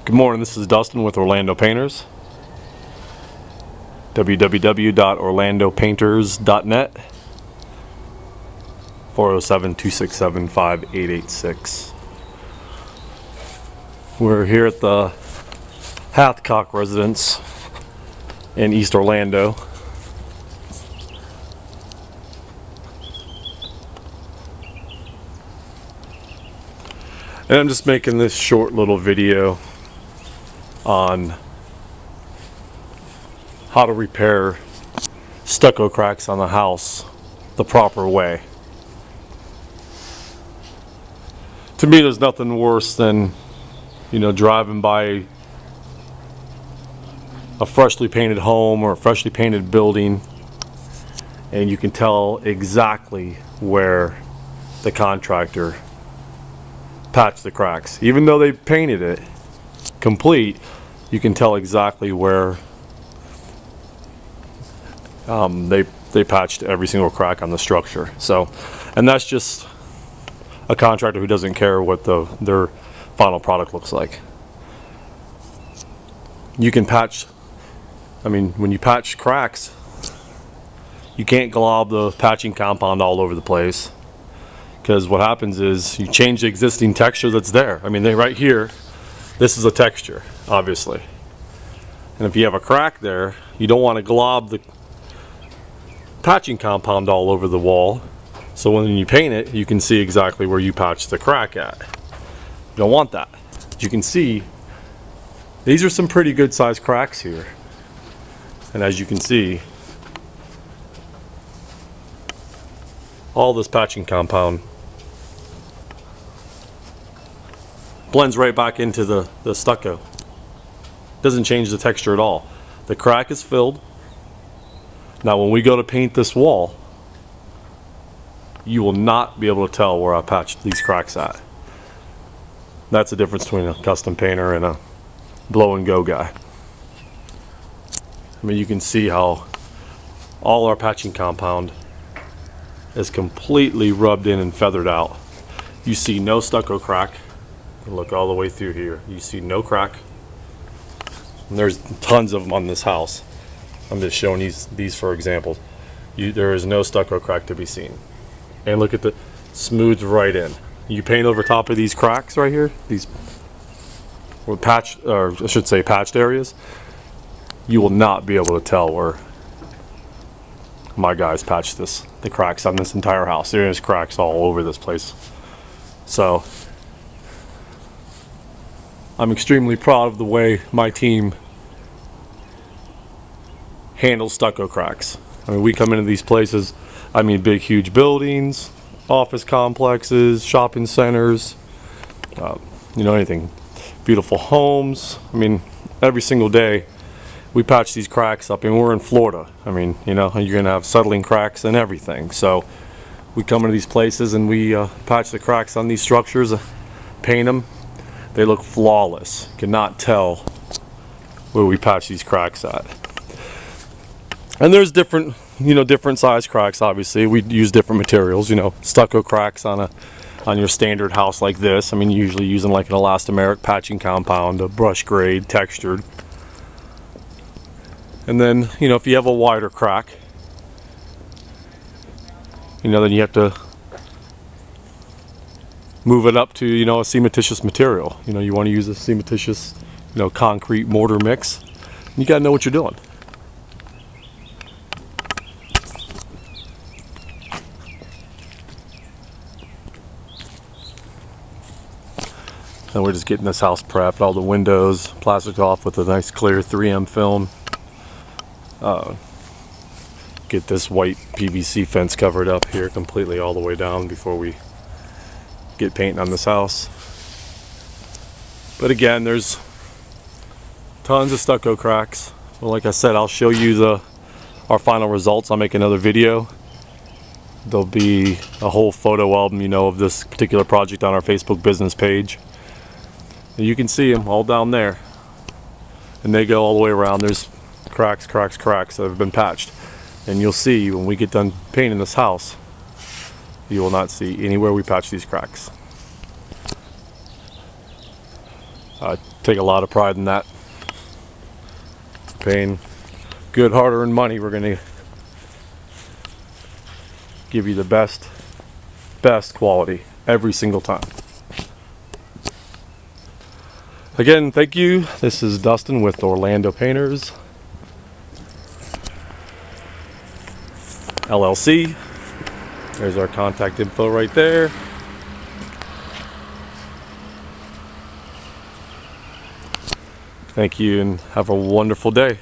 Good morning, this is Dustin with Orlando Painters. www.orlandopainters.net 407-267-5886. We're here at the Hathcock residence in East Orlando. And I'm just making this short little video on how to repair stucco cracks on the house the proper way. To me, there's nothing worse than, driving by a freshly painted home or a freshly painted building and you can tell exactly where the contractor patched the cracks. Even though they painted it complete, you can tell exactly where they patched every single crack on the structure. So, and that's just a contractor who doesn't care what their final product looks like. You can patch, when you patch cracks, you can't glob the patching compound all over the place, because what happens is you change the existing texture that's there. Right here, this is a texture, obviously. And if you have a crack there, you don't want to glob the patching compound all over the wall. So when you paint it, you can see exactly where you patched the crack at. You don't want that. As you can see, these are some pretty good sized cracks here. And as you can see, all this patching compound blends right back into the stucco. Doesn't change the texture at all. The crack is filled. Now when we go to paint this wall, you will not be able to tell where I patched these cracks at. That's the difference between a custom painter and a blow and go guy. You can see how all our patching compound is completely rubbed in and feathered out. You see no stucco crack. Look all the way through here. You see no crack. And there's tons of them on this house. I'm just showing these for examples. There is no stucco crack to be seen. And look at the smooth right in. You paint over top of these cracks right here, these were patched, or I should say patched areas, you will not be able to tell where my guys patched the cracks on this entire house. There's cracks all over this place. So I'm extremely proud of the way my team handles stucco cracks. We come into these places, big huge buildings, office complexes, shopping centers, anything, beautiful homes. Every single day we patch these cracks up, and we're in Florida. You're gonna have settling cracks and everything. So we come into these places and we patch the cracks on these structures, paint them. They look flawless. Cannot tell where we patch these cracks at. And there's different size cracks. Obviously, we use different materials. Stucco cracks on your standard house like this. Usually using like an elastomeric patching compound, a brush grade, textured. And then, if you have a wider crack, then you have to move it up to, a cementitious material. You want to use a cementitious, concrete mortar mix. You got to know what you're doing. And we're just getting this house prepped, all the windows plastered off with a nice clear 3M film. Get this white PVC fence covered up here completely all the way down before we get painting on this house. But again, there's tons of stucco cracks. Well, like I said, I'll show you our final results. I'll make another video. There'll be a whole photo album, of this particular project on our Facebook business page. And you can see them all down there. And they go all the way around. There's cracks that have been patched. And you'll see when we get done painting this house, you will not see anywhere we patch these cracks. I take a lot of pride in that. Paying good hard-earned money, we're gonna give you the best quality every single time. Again, thank you. This is Dustin with Orlando Painters LLC. There's our contact info right there. Thank you and have a wonderful day.